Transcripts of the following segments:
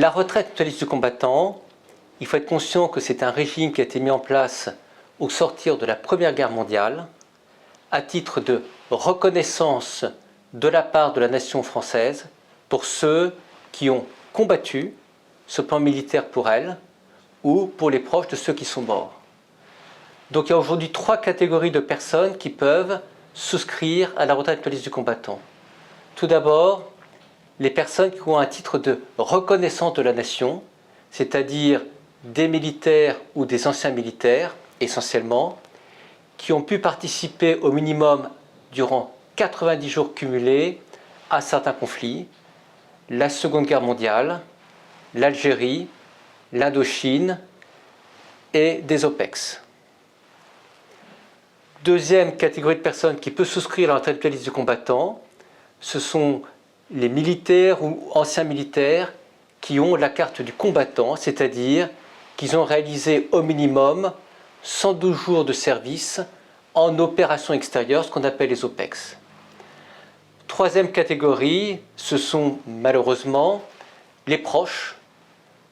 La retraite mutualiste du combattant, il faut être conscient que c'est un régime qui a été mis en place au sortir de la Première Guerre mondiale, à titre de reconnaissance de la part de la nation française pour ceux qui ont combattu ce plan militaire pour elle ou pour les proches de ceux qui sont morts. Donc il y a aujourd'hui 3 catégories de personnes qui peuvent souscrire à la retraite mutualiste du combattant. Tout d'abord, les personnes qui ont un titre de reconnaissance de la nation, c'est-à-dire des militaires ou des anciens militaires, essentiellement, qui ont pu participer au minimum durant 90 jours cumulés à certains conflits, la Seconde Guerre mondiale, l'Algérie, l'Indochine et des OPEX. Deuxième catégorie de personnes qui peut souscrire à la retraite mutualiste du combattant, ce sont les militaires ou anciens militaires qui ont la carte du combattant, c'est-à-dire qu'ils ont réalisé au minimum 112 jours de service en opération extérieure, ce qu'on appelle les OPEX. Troisième catégorie, ce sont malheureusement les proches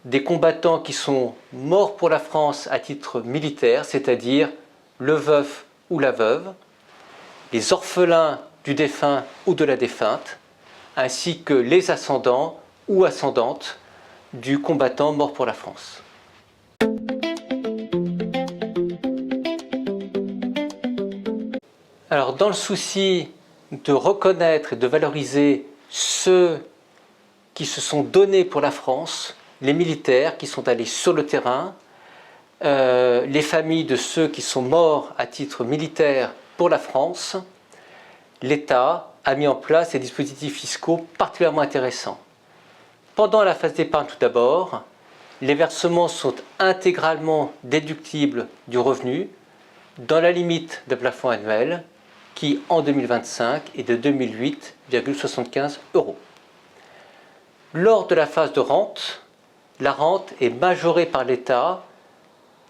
des combattants qui sont morts pour la France à titre militaire, c'est-à-dire le veuf ou la veuve, les orphelins du défunt ou de la défunte, ainsi que les ascendants ou ascendantes du combattant mort pour la France. Alors, dans le souci de reconnaître et de valoriser ceux qui se sont donnés pour la France, les militaires qui sont allés sur le terrain, les familles de ceux qui sont morts à titre militaire pour la France, l'État a mis en place des dispositifs fiscaux particulièrement intéressants. Pendant la phase d'épargne tout d'abord, les versements sont intégralement déductibles du revenu dans la limite de plafond annuel qui en 2025 est de 2008,75 €. Lors de la phase de rente, la rente est majorée par l'État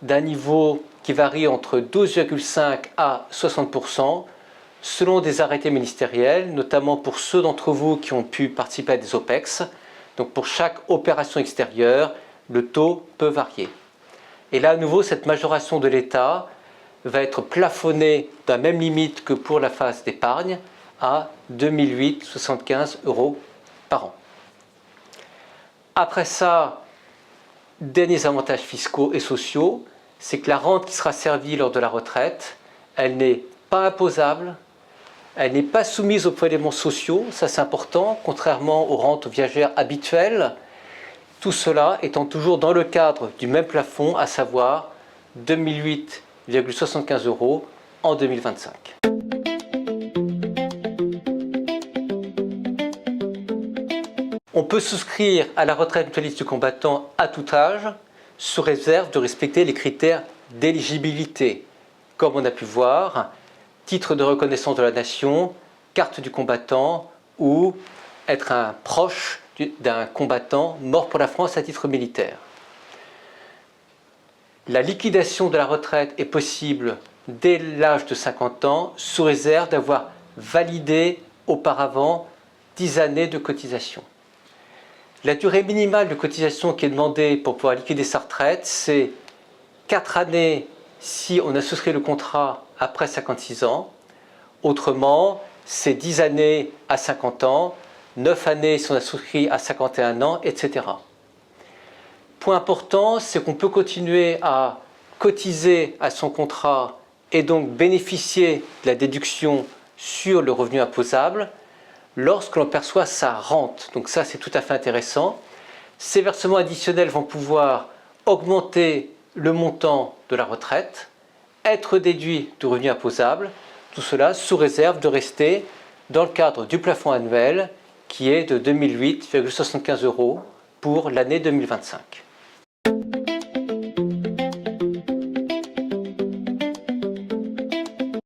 d'un niveau qui varie entre 12,5 à 60% selon des arrêtés ministériels, notamment pour ceux d'entre vous qui ont pu participer à des OPEX. Donc pour chaque opération extérieure, le taux peut varier. Et là, à nouveau, cette majoration de l'État va être plafonnée dans la même limite que pour la phase d'épargne à 2008,75 € par an. Après ça, derniers avantages fiscaux et sociaux, c'est que la rente qui sera servie lors de la retraite, elle n'est pas imposable, elle n'est pas soumise aux prélèvements sociaux, ça c'est important, contrairement aux rentes viagères habituelles, tout cela étant toujours dans le cadre du même plafond, à savoir 2008,75 € en 2025. On peut souscrire à la retraite mutualiste du combattant à tout âge, sous réserve de respecter les critères d'éligibilité, comme on a pu voir, titre de reconnaissance de la nation, carte du combattant ou être un proche d'un combattant mort pour la France à titre militaire. La liquidation de la retraite est possible dès l'âge de 50 ans, sous réserve d'avoir validé auparavant 10 années de cotisation. La durée minimale de cotisation qui est demandée pour pouvoir liquider sa retraite, c'est 4 années si on a souscrit le contrat après 56 ans. Autrement, c'est 10 années à 50 ans, 9 années si on a souscrit à 51 ans, etc. Point important, c'est qu'on peut continuer à cotiser à son contrat et donc bénéficier de la déduction sur le revenu imposable lorsque l'on perçoit sa rente. Donc ça, c'est tout à fait intéressant. Ces versements additionnels vont pouvoir augmenter le montant de la retraite, être déduits du revenu imposable, tout cela sous réserve de rester dans le cadre du plafond annuel qui est de 2008,75 € pour l'année 2025.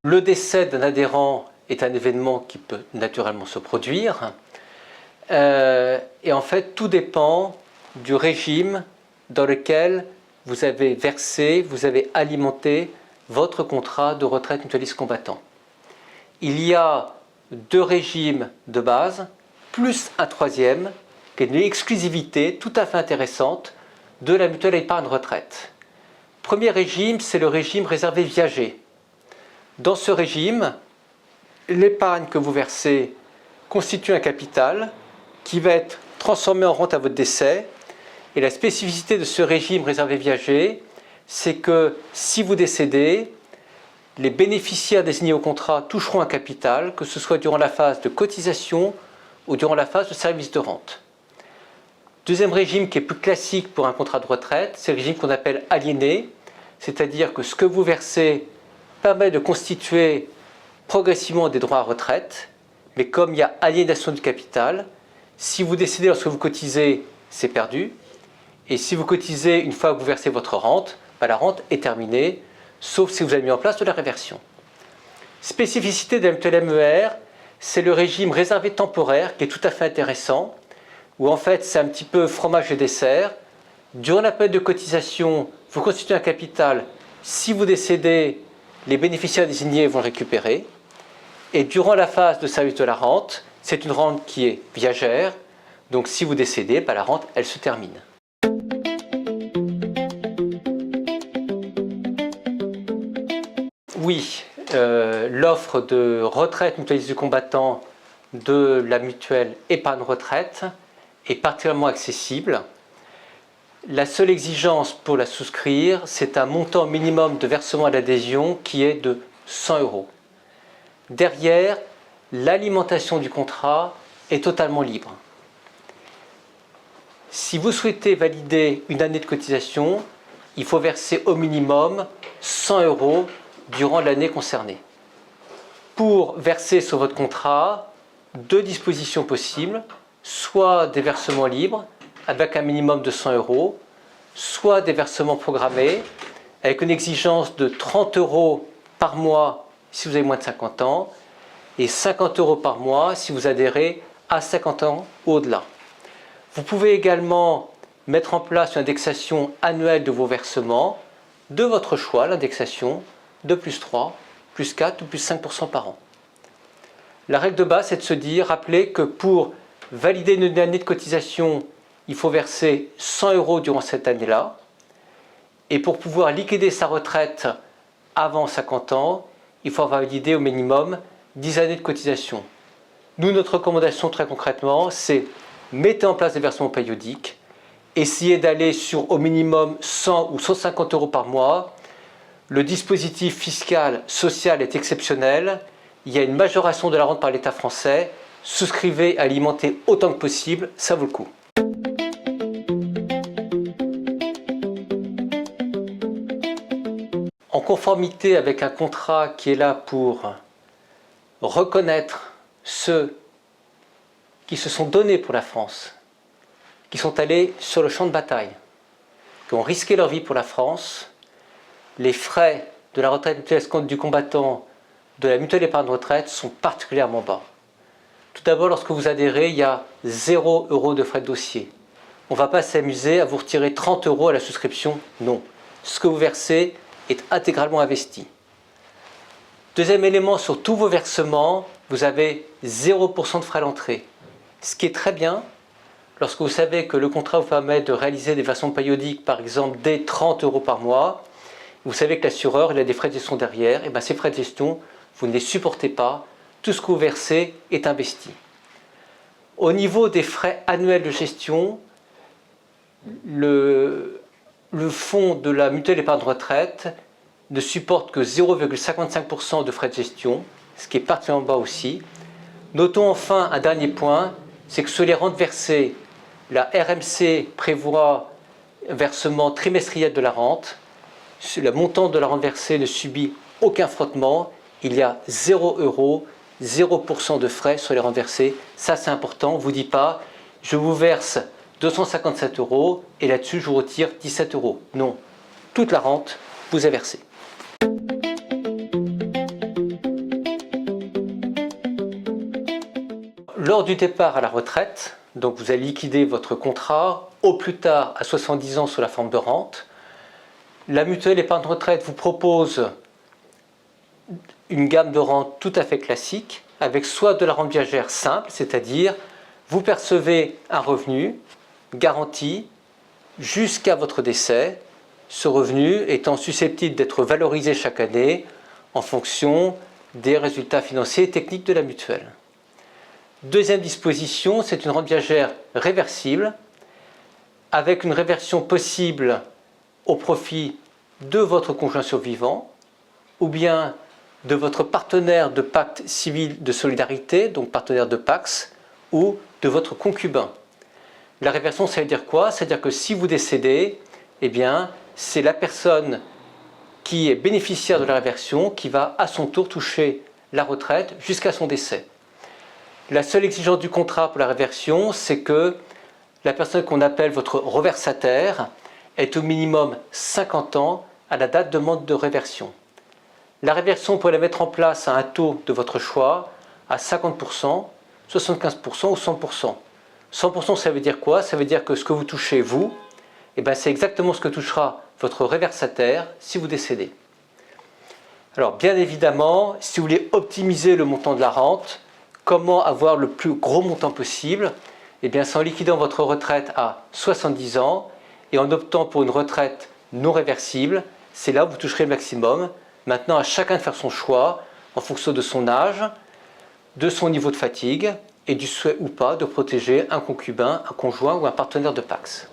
Le décès d'un adhérent est un événement qui peut naturellement se produire. Et en fait, tout dépend du régime dans lequel vous avez versé, vous avez alimenté votre contrat de retraite mutualiste combattant. Il y a 2 régimes de base, plus un 3e, qui est une exclusivité tout à fait intéressante de la mutuelle épargne retraite. Premier régime, c'est le régime réservé viager. Dans ce régime, l'épargne que vous versez constitue un capital qui va être transformé en rente à votre décès. Et la spécificité de ce régime réservé viager, c'est que si vous décédez, les bénéficiaires désignés au contrat toucheront un capital, que ce soit durant la phase de cotisation ou durant la phase de service de rente. Deuxième régime qui est plus classique pour un contrat de retraite, c'est le régime qu'on appelle aliéné, c'est-à-dire que ce que vous versez permet de constituer progressivement des droits à retraite, mais comme il y a aliénation du capital, si vous décédez lorsque vous cotisez, c'est perdu, et si vous cotisez une fois que vous versez votre rente, la rente est terminée, sauf si vous avez mis en place de la réversion. Spécificité de la mutuelle MER, c'est le régime réservé temporaire qui est tout à fait intéressant, où en fait c'est un petit peu fromage et dessert. Durant la période de cotisation, vous constituez un capital. Si vous décédez, les bénéficiaires désignés vont le récupérer. Et durant la phase de service de la rente, c'est une rente qui est viagère. Donc si vous décédez, la rente, elle se termine. Oui, l'offre de retraite mutualisée du combattant de la mutuelle épargne retraite est particulièrement accessible. La seule exigence pour la souscrire, c'est un montant minimum de versement à l'adhésion qui est de 100 €. Derrière, l'alimentation du contrat est totalement libre. Si vous souhaitez valider une année de cotisation, il faut verser au minimum 100 € durant l'année concernée. Pour verser sur votre contrat, deux dispositions possibles, soit des versements libres avec un minimum de 100 €, soit des versements programmés avec une exigence de 30 € par mois si vous avez moins de 50 ans et 50 € par mois si vous adhérez à 50 ans ou au-delà. Vous pouvez également mettre en place une indexation annuelle de vos versements de votre choix, l'indexation de +3, +4 ou +5% par an. La règle de base, c'est de se dire, rappelez que pour valider une année de cotisation, il faut verser 100 € durant cette année-là. Et pour pouvoir liquider sa retraite avant 50 ans, il faut avoir validé au minimum 10 années de cotisation. Nous, notre recommandation très concrètement, c'est mettez en place des versements périodiques, essayez d'aller sur au minimum 100 ou 150 € par mois. Le dispositif fiscal, social est exceptionnel. Il y a une majoration de la rente par l'État français. Souscrivez, alimentez autant que possible, ça vaut le coup. En conformité avec un contrat qui est là pour reconnaître ceux qui se sont donnés pour la France, qui sont allés sur le champ de bataille, qui ont risqué leur vie pour la France, les frais de la retraite mutuelle du combattant de la mutuelle épargne retraite sont particulièrement bas. Tout d'abord, lorsque vous adhérez, il y a 0 € de frais de dossier. On ne va pas s'amuser à vous retirer 30 € à la souscription, non. Ce que vous versez est intégralement investi. Deuxième élément, sur tous vos versements, vous avez 0% de frais à l'entrée. Ce qui est très bien, lorsque vous savez que le contrat vous permet de réaliser des versements périodiques, par exemple dès 30 € par mois, vous savez que l'assureur il a des frais de gestion derrière, et bien ces frais de gestion, vous ne les supportez pas, tout ce que vous versez est investi. Au niveau des frais annuels de gestion, le fonds de la mutuelle épargne retraite ne supporte que 0,55% de frais de gestion, ce qui est particulièrement bas aussi. Notons enfin un dernier point, c'est que sur les rentes versées, la RMC prévoit un versement trimestriel de la rente. Le montant de la rente versée ne subit aucun frottement. Il y a 0 €, 0% de frais sur les rentes versées. Ça, c'est important. On ne vous dit pas, je vous verse 257 € et là-dessus, je vous retire 17 €. Non. Toute la rente vous est versée. Lors du départ à la retraite, donc vous allez liquider votre contrat au plus tard à 70 ans sous la forme de rente. La mutuelle épargne retraite vous propose une gamme de rente tout à fait classique, avec soit de la rente viagère simple, c'est-à-dire vous percevez un revenu garanti jusqu'à votre décès, ce revenu étant susceptible d'être valorisé chaque année en fonction des résultats financiers et techniques de la mutuelle. Deuxième disposition, c'est une rente viagère réversible, avec une réversion possible au profit de votre conjoint survivant, ou bien de votre partenaire de pacte civil de solidarité, donc partenaire de Pacs, ou de votre concubin. La réversion, ça veut dire quoi? C'est-à-dire que si vous décédez, eh bien, c'est la personne qui est bénéficiaire de la réversion qui va à son tour toucher la retraite jusqu'à son décès. La seule exigence du contrat pour la réversion, c'est que la personne qu'on appelle votre reversataire ait au minimum 50 ans à la date de demande de réversion. La réversion, vous pouvez la mettre en place à un taux de votre choix, à 50%, 75% ou 100%. 100%, ça veut dire quoi? Ça veut dire que ce que vous touchez, vous, eh ben, c'est exactement ce que touchera votre réversataire si vous décédez. Alors, bien évidemment, si vous voulez optimiser le montant de la rente, comment avoir le plus gros montant possible? Eh bien, c'est en liquidant votre retraite à 70 ans et en optant pour une retraite non réversible. C'est là où vous toucherez le maximum. Maintenant, à chacun de faire son choix en fonction de son âge, de son niveau de fatigue et du souhait ou pas de protéger un concubin, un conjoint ou un partenaire de Pacs.